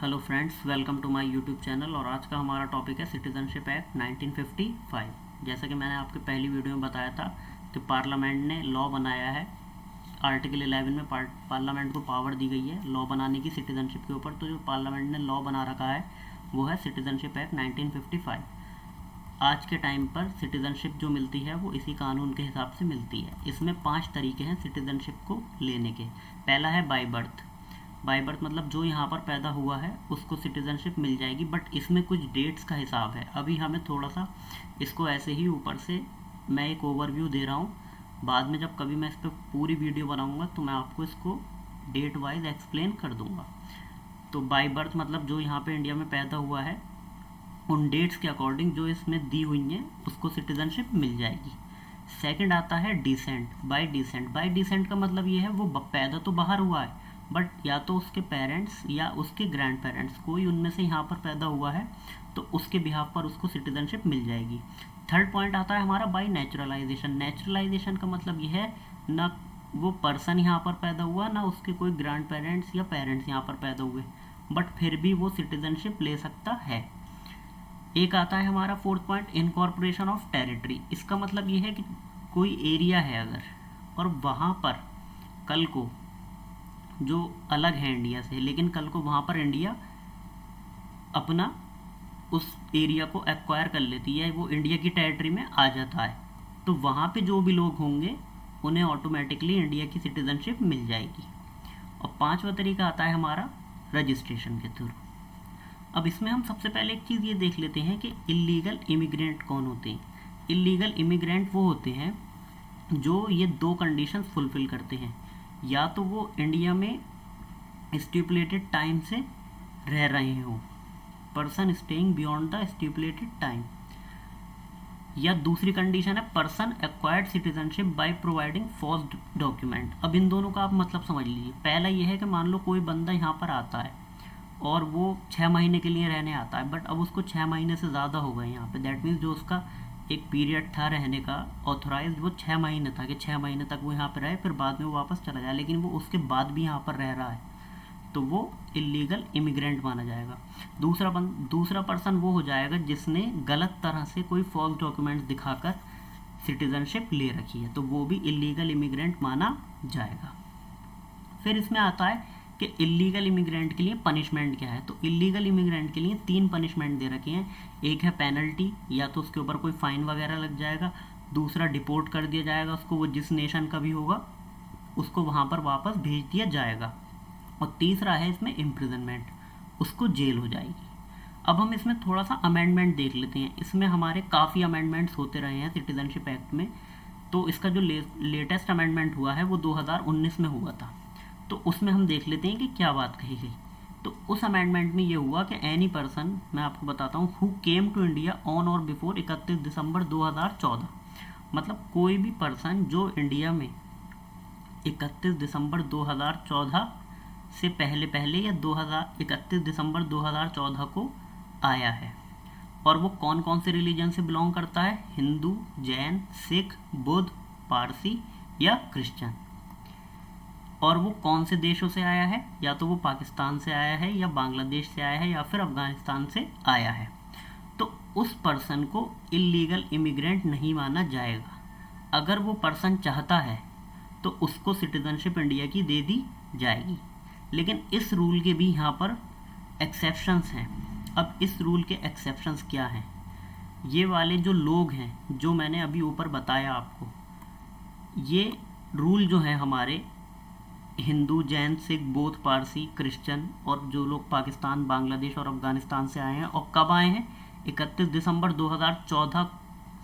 Hello friends, welcome to my YouTube channel. और आज का हमारा टॉपिक है सिटीजनशिप एक्ट 1955। जैसा कि मैंने आपके पहली वीडियो में बताया था कि पार्लियामेंट ने लॉ बनाया है। आर्टिकल 11 में पार्लियामेंट को पावर दी गई है लॉ बनाने की सिटीजनशिप के ऊपर। तो जो पार्लियामेंट ने लॉ बना रखा है वो है सिटीजनशिप एक्ट 1955। आज के टाइम पर सिटीजनशिप जो मिलती है वो इसी कानून के हिसाब से मिलती है। इसमें 5 तरीके हैं सिटीजनशिप को लेने के। पहला है बाय बर्थ। बाय बर्थ मतलब जो यहाँ पर पैदा हुआ है उसको सिटीजनशिप मिल जाएगी, बट इसमें कुछ डेट्स का हिसाब है। अभी हमें थोड़ा सा इसको ऐसे ही ऊपर से मैं एक ओवरव्यू दे रहा हूँ। बाद में जब कभी मैं इस पर पूरी वीडियो बनाऊँगा तो मैं आपको इसको डेट वाइज एक्सप्लेन कर दूँगा। तो बाय बर्थ मतलब जो यहाँ पे इंडिया में पैदा हुआ है उन डेट्स के अकॉर्डिंग जो इसमें दी हुई हैं उसको सिटीजनशिप मिल जाएगी। सेकंड आता है descent. By descent, by descent का मतलब ये है वो पैदा तो बाहर हुआ है बट या तो उसके पेरेंट्स या उसके ग्रैंड पेरेंट्स कोई उनमें से यहाँ पर पैदा हुआ है तो उसके बिहाफ पर उसको सिटीजनशिप मिल जाएगी। थर्ड पॉइंट आता है हमारा बाय नेचुरलाइजेशन। नेचुरलाइजेशन का मतलब ये है ना वो पर्सन यहाँ पर पैदा हुआ ना उसके कोई ग्रैंड पेरेंट्स या पेरेंट्स यहाँ पर पैदा हुए, बट फिर भी वो सिटीजनशिप ले सकता है। एक आता है हमारा fourth point incorporation of territory. इसका मतलब ये है कि कोई एरिया है अगर और वहाँ पर कल को जो अलग है इंडिया से, लेकिन कल को वहाँ पर इंडिया अपना उस एरिया को एक्वायर कर लेती है, वो इंडिया की टेरिटरी में आ जाता है, तो वहाँ पे जो भी लोग होंगे उन्हें ऑटोमेटिकली इंडिया की सिटीजनशिप मिल जाएगी। और 5वां तरीका आता है हमारा रजिस्ट्रेशन के थ्रू। अब इसमें हम सबसे पहले एक चीज़ ये देख लेते हैं कि इलीगल इमिग्रेंट कौन होते हैं। इलीगल इमिग्रेंट वो होते हैं जो ये 2 कंडीशंस फुलफिल करते हैं। या तो वो इंडिया में स्टिपुलेटेड टाइम से रह रहे हो, person staying beyond the stipulated time, या दूसरी कंडीशन है person acquired citizenship by providing false document. अब इन दोनों का आप मतलब समझ लीजिए। पहला ये है कि मान लो कोई बंदा यहाँ पर आता है और वो 6 महीने के लिए रहने आता है, बट अब उसको 6 महीने से ज़्यादा हो गए यहाँ पे। दैट मीन्स जो उसका एक पीरियड था रहने का ऑथोराइज वो 6 महीने था कि 6 महीने तक वो यहाँ पर रहे, फिर बाद में वो वापस चला जाए, लेकिन वो उसके बाद भी यहाँ पर रह रहा है तो वो इलीगल इमिग्रेंट माना जाएगा। दूसरा पर्सन वो हो जाएगा जिसने गलत तरह से कोई फॉल्स डॉक्यूमेंट्स दिखाकर सिटीजनशिप ले रखी है, तो वो भी इलीगल इमिग्रेंट माना जाएगा। फिर इसमें आता है कि इलीगल इमिग्रेंट के लिए पनिशमेंट क्या है। तो इलीगल इमिग्रेंट के लिए 3 पनिशमेंट दे रखे हैं। एक है पेनल्टी, या तो उसके ऊपर कोई फाइन वगैरह लग जाएगा। दूसरा डिपोर्ट कर दिया जाएगा उसको, वो जिस नेशन का भी होगा उसको वहाँ पर वापस भेज दिया जाएगा। और तीसरा है इसमें इम्प्रिजनमेंट, उसको जेल हो जाएगी। अब हम इसमें थोड़ा सा अमेंडमेंट देख लेते हैं। इसमें हमारे काफ़ी अमेंडमेंट्स होते रहे हैं सिटीजनशिप एक्ट में। तो इसका जो लेटेस्ट अमेंडमेंट हुआ है वो 2019 में हुआ था। तो उसमें हम देख लेते हैं कि क्या बात कही गई। तो उस अमेंडमेंट में ये हुआ कि एनी पर्सन, मैं आपको बताता हूँ, who came to India on or before 31 December 2014, मतलब कोई भी पर्सन जो इंडिया में 31 दिसंबर 2014 से पहले या 31 दिसंबर 2014 को आया है, और वो कौन कौन से रिलीजन से बिलोंग करता है, हिंदू, जैन, सिख, बुद्ध, पारसी या क्रिश्चियन, और वो कौन से देशों से आया है, या तो वो पाकिस्तान से आया है या बांग्लादेश से आया है या फिर अफगानिस्तान से आया है, तो उस पर्सन को इलीगल इमिग्रेंट नहीं माना जाएगा। अगर वो पर्सन चाहता है तो उसको सिटीजनशिप इंडिया की दे दी जाएगी। लेकिन इस रूल के भी यहाँ पर एक्सेप्शंस हैं। अब इस रूल के एक्सेप्शंस क्या हैं? ये वाले जो लोग हैं जो मैंने अभी ऊपर बताया आपको, ये रूल जो है हमारे हिंदू, जैन, सिख, बौद्ध, पारसी, क्रिश्चियन और जो लोग पाकिस्तान, बांग्लादेश और अफगानिस्तान से आए हैं, और कब आए हैं, 31 दिसंबर 2014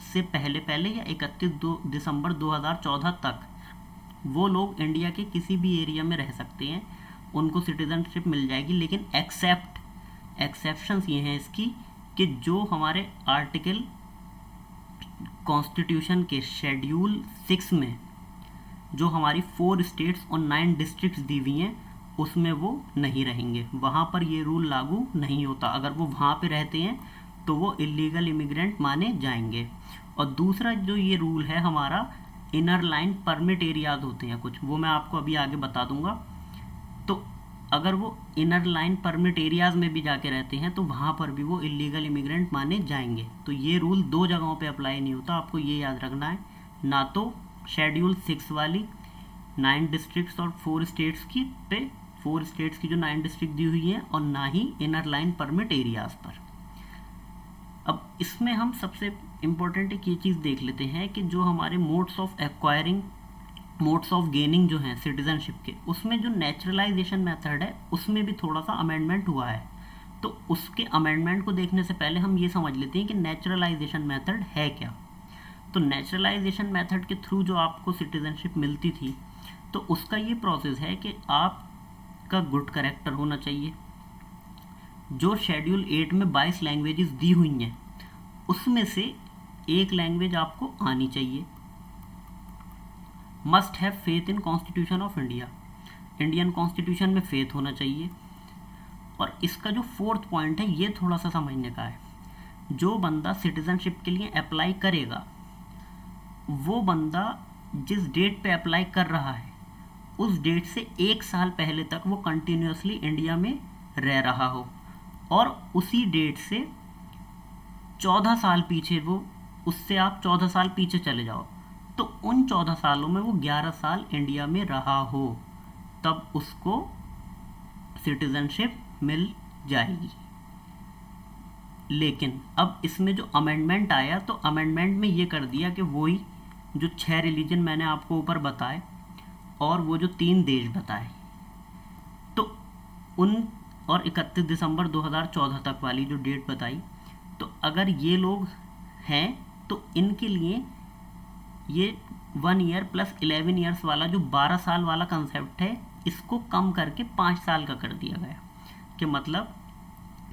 से पहले या 31 दिसंबर 2014 तक वो लोग इंडिया के किसी भी एरिया में रह सकते हैं, उनको सिटीजनशिप मिल जाएगी। लेकिन एक्सेप्शंस ये हैं इसकी कि जो हमारे आर्टिकल कॉन्स्टिट्यूशन के शेड्यूल 6 में जो हमारी 4 स्टेट्स और 9 डिस्ट्रिक्ट्स दी हुई हैं उसमें वो नहीं रहेंगे, वहाँ पर ये रूल लागू नहीं होता। अगर वो वहाँ पे रहते हैं तो वो इलीगल इमिग्रेंट माने जाएंगे। और दूसरा जो ये रूल है हमारा, इनर लाइन परमिट एरियाज होते हैं कुछ, वो मैं आपको अभी आगे बता दूंगा। तो अगर वो इनर लाइन परमिट एरियाज में भी जाके रहते हैं तो वहाँ पर भी वो इलीगल इमिग्रेंट माने जाएंगे। तो ये रूल दो जगहों पे अप्लाई नहीं होता, आपको ये याद रखना है, ना तो शेड्यूल 6 वाली 9 डिस्ट्रिक्ट्स और 4 स्टेट्स की पे 4 स्टेट्स की जो 9 डिस्ट्रिक्ट दी हुई है, और ना ही इनर लाइन परमिट एरियाज पर। अब इसमें हम सबसे इम्पोर्टेंट एक ये चीज़ देख लेते हैं कि जो हमारे modes of acquiring, modes of gaining जो हैं सिटीजनशिप के, उसमें जो नेचुरलाइजेशन मेथड है उसमें भी थोड़ा सा अमेंडमेंट हुआ है। तो उसके अमेंडमेंट को देखने से पहले हम ये समझ लेते हैं कि नेचुरलाइजेशन मेथड है क्या। तो नेचुरलाइजेशन मेथड के थ्रू जो आपको सिटीजनशिप मिलती थी, तो उसका ये प्रोसेस है कि आपका गुड कैरेक्टर होना चाहिए। जो शेड्यूल 8 में 22 लैंग्वेजेस दी हुई हैं उसमें से एक लैंग्वेज आपको आनी चाहिए। Must have faith in constitution of India, Indian constitution में फेथ होना चाहिए। और इसका जो 4th पॉइंट है ये थोड़ा सा समझने का है। जो बंदा सिटीजनशिप के लिए अप्लाई करेगा, वो बंदा जिस डेट पे अप्लाई कर रहा है उस डेट से 1 साल पहले तक वो कंटिन्यूसली इंडिया में रह रहा हो, और उसी डेट से 14 साल पीछे वो, उससे आप 14 साल पीछे चले जाओ तो उन 14 सालों में वो 11 साल इंडिया में रहा हो, तब उसको सिटीजनशिप मिल जाएगी। लेकिन अब इसमें जो अमेंडमेंट आया, तो अमेंडमेंट में ये कर दिया कि वही जो 6 रिलीजन मैंने आपको ऊपर बताए और वो जो 3 देश बताए, तो उन और 31 दिसंबर 2014 तक वाली जो डेट बताई, तो अगर ये लोग हैं तो इनके लिए ये 1 ईयर प्लस 11 ईयर्स वाला जो 12 साल वाला कंसेप्ट है, इसको कम करके 5 साल का कर दिया गया। कि मतलब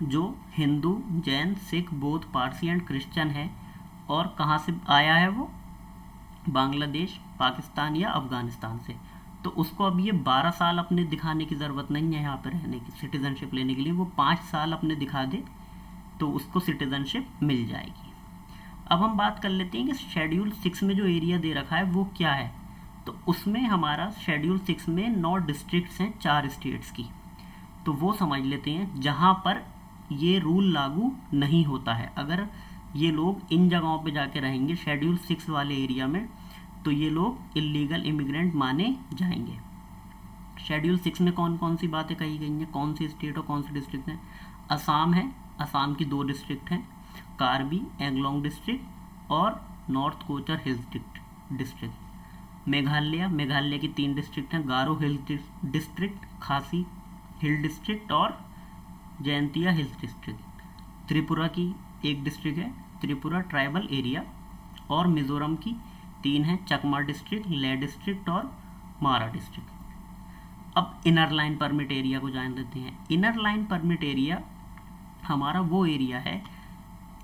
जो हिंदू, जैन, सिख, बौद्ध, पारसी एंड क्रिश्चियन है, और कहाँ से आया है वो, बांग्लादेश, पाकिस्तान या अफगानिस्तान से, तो उसको अब ये 12 साल अपने दिखाने की ज़रूरत नहीं है यहाँ पर रहने की, सिटीजनशिप लेने के लिए वो 5 साल अपने दिखा दे तो उसको सिटीजनशिप मिल जाएगी। अब हम बात कर लेते हैं कि शेड्यूल 6 में जो एरिया दे रखा है वो क्या है। तो उसमें हमारा शेड्यूल 6 में 9 डिस्ट्रिक्ट्स हैं 4 स्टेट्स की, तो वो समझ लेते हैं जहाँ पर ये रूल लागू नहीं होता है। अगर ये लोग इन जगहों पे जाके रहेंगे शेड्यूल 6 वाले एरिया में, तो ये लोग इलीगल इमिग्रेंट माने जाएंगे। शेड्यूल 6 में कौन कौन सी बातें कही गई हैं, कौन सी स्टेट और कौन सी डिस्ट्रिक्ट हैं। असम है, असम की 2 डिस्ट्रिक्ट हैं, कार्बी एंगलोंग डिस्ट्रिक्ट और north Cachar hills district. Meghalaya, Meghalaya की 3 डिस्ट्रिक्ट हैं, गारो हिल्स डिस्ट्रिक्ट, खासी हिल डिस्ट्रिक्ट और जयंतिया हिल्स डिस्ट्रिक्ट। त्रिपुरा की 1 डिस्ट्रिक्ट है, त्रिपुरा ट्राइबल एरिया, और मिजोरम की 3 हैं, चकमा डिस्ट्रिक्ट, ले डिस्ट्रिक्ट और मारा डिस्ट्रिक्ट। अब इनर लाइन परमिट एरिया को जान लेते हैं। इनर लाइन परमिट एरिया हमारा वो एरिया है,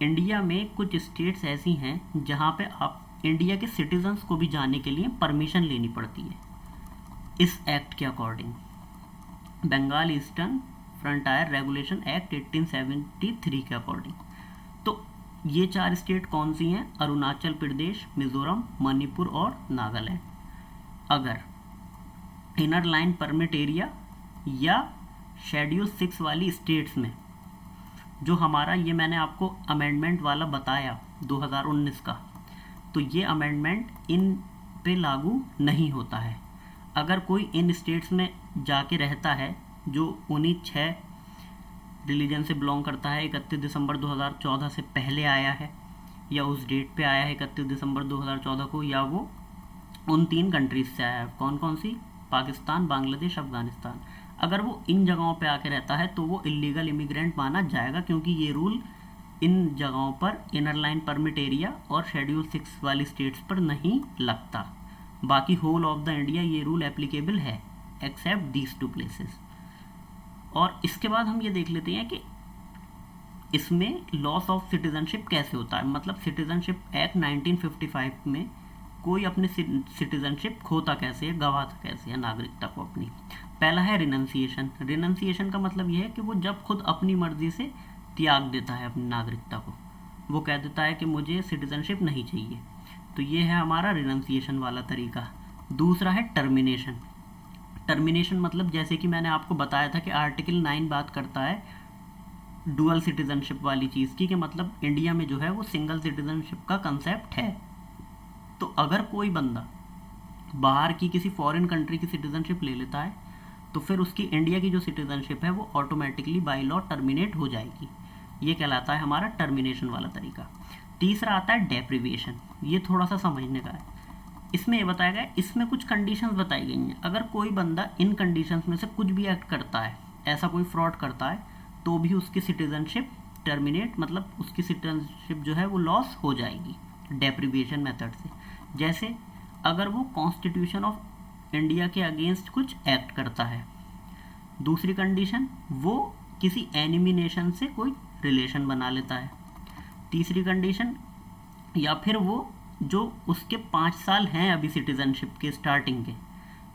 इंडिया में कुछ स्टेट्स ऐसी हैं जहाँ पे आप इंडिया के सिटीजन्स को भी जाने के लिए परमिशन लेनी पड़ती है इस एक्ट के according. Bengal eastern frontier regulation act 1873 के अकॉर्डिंग। तो ये 4 स्टेट कौन सी हैं, अरुणाचल प्रदेश, मिजोरम, मणिपुर और नागालैंड। अगर इनर लाइन परमिट एरिया या शेड्यूल 6 वाली स्टेट्स में जो हमारा ये मैंने आपको अमेंडमेंट वाला बताया 2019 का, तो ये अमेंडमेंट इन पे लागू नहीं होता है। अगर कोई इन स्टेट्स में जाके रहता है जो उन्हीं 6 रिलीजन से बिलोंग करता है, 31 दिसंबर 2014 से पहले आया है या उस डेट पे आया है 31 दिसंबर 2014 को, या वो उन 3 कंट्रीज से आया है, कौन कौन सी, पाकिस्तान, बांग्लादेश, अफगानिस्तान। अगर वो इन जगहों पे आके रहता है तो वो इलीगल इमिग्रेंट माना जाएगा, क्योंकि ये रूल इन जगहों पर इनर लाइन परमिट एरिया और शेड्यूल 6 वाली स्टेट्स पर नहीं लगता। बाकी होल ऑफ द इंडिया ये रूल एप्लीकेबल है एक्सेप्ट दीज 2 प्लेसेस। और इसके बाद हम ये देख लेते हैं कि इसमें लॉस ऑफ सिटीजनशिप कैसे होता है। मतलब सिटीजनशिप एक्ट 1955 में कोई अपनी सिटीजनशिप खोता कैसे है, गंवाता कैसे है नागरिकता को अपनी। पहला है रिनंसिएशन। रिनंसिएशन का मतलब यह है कि वो जब खुद अपनी मर्जी से त्याग देता है अपनी नागरिकता को, वो कह देता है कि मुझे सिटीजनशिप नहीं चाहिए, तो ये है हमारा रिनंसिएशन वाला तरीका। दूसरा है टर्मिनेशन। टर्मिनेशन मतलब जैसे कि मैंने आपको बताया था कि आर्टिकल 9 बात करता है डुअल सिटीजनशिप वाली चीज़ की, कि मतलब इंडिया में जो है वो सिंगल सिटीजनशिप का कंसेप्ट है। तो अगर कोई बंदा बाहर की किसी फॉरेन कंट्री की सिटीजनशिप ले लेता है तो फिर उसकी इंडिया की जो सिटीजनशिप है वो ऑटोमेटिकली बाय लॉ टर्मिनेट हो जाएगी। ये कहलाता है हमारा टर्मिनेशन वाला तरीका। तीसरा आता है डेप्रिवेशन। ये थोड़ा सा समझने का है। इसमें ये बताया गया, इसमें कुछ कंडीशंस बताई गई हैं। अगर कोई बंदा इन कंडीशंस में से कुछ भी एक्ट करता है, ऐसा कोई फ्रॉड करता है, तो भी उसकी सिटीजनशिप टर्मिनेट, मतलब उसकी सिटीजनशिप जो है वो लॉस हो जाएगी डेप्रिवेशन मेथड से। जैसे अगर वो कॉन्स्टिट्यूशन ऑफ इंडिया के अगेंस्ट कुछ एक्ट करता है। दूसरी कंडीशन, वो किसी एनिमी नेशन से कोई रिलेशन बना लेता है। तीसरी कंडीशन, या फिर वो जो उसके 5 साल हैं अभी सिटीजनशिप के स्टार्टिंग के,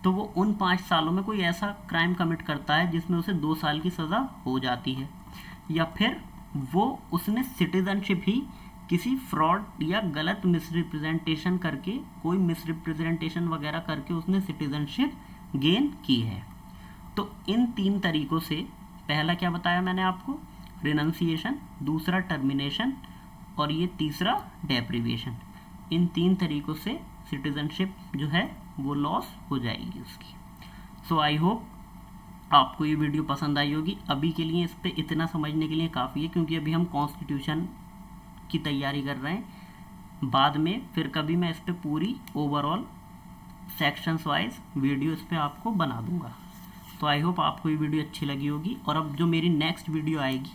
तो वो उन 5 सालों में कोई ऐसा क्राइम कमिट करता है जिसमें उसे 2 साल की सज़ा हो जाती है। या फिर वो उसने सिटीजनशिप ही किसी फ्रॉड या गलत मिसरिप्रेजेंटेशन करके, कोई मिसरिप्रेजेंटेशन वगैरह करके उसने सिटीजनशिप गेन की है। तो इन 3 तरीकों से, पहला क्या बताया मैंने आपको, रिनंसिएशन, दूसरा टर्मिनेशन, और ये तीसरा डेप्रिवेशन। इन 3 तरीकों से सिटीजनशिप जो है वो लॉस हो जाएगी उसकी। सो आई होप आपको ये वीडियो पसंद आई होगी। अभी के लिए इस पे इतना समझने के लिए काफ़ी है, क्योंकि अभी हम कॉन्स्टिट्यूशन की तैयारी कर रहे हैं। बाद में फिर कभी मैं इस पे पूरी ओवरऑल सेक्शंस वाइज वीडियो इस पे आपको बना दूंगा। तो आई होप आपको ये वीडियो अच्छी लगी होगी। और अब जो मेरी नेक्स्ट वीडियो आएगी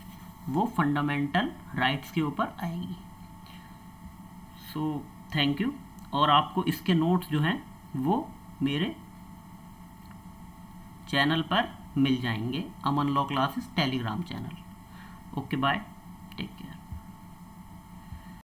वो फंडामेंटल राइट्स के ऊपर आएगी। So thank you. और आपको इसके नोट्स जो हैं वो मेरे चैनल पर मिल जाएंगे, Aman law classes Telegram channel. Okay bye, take care.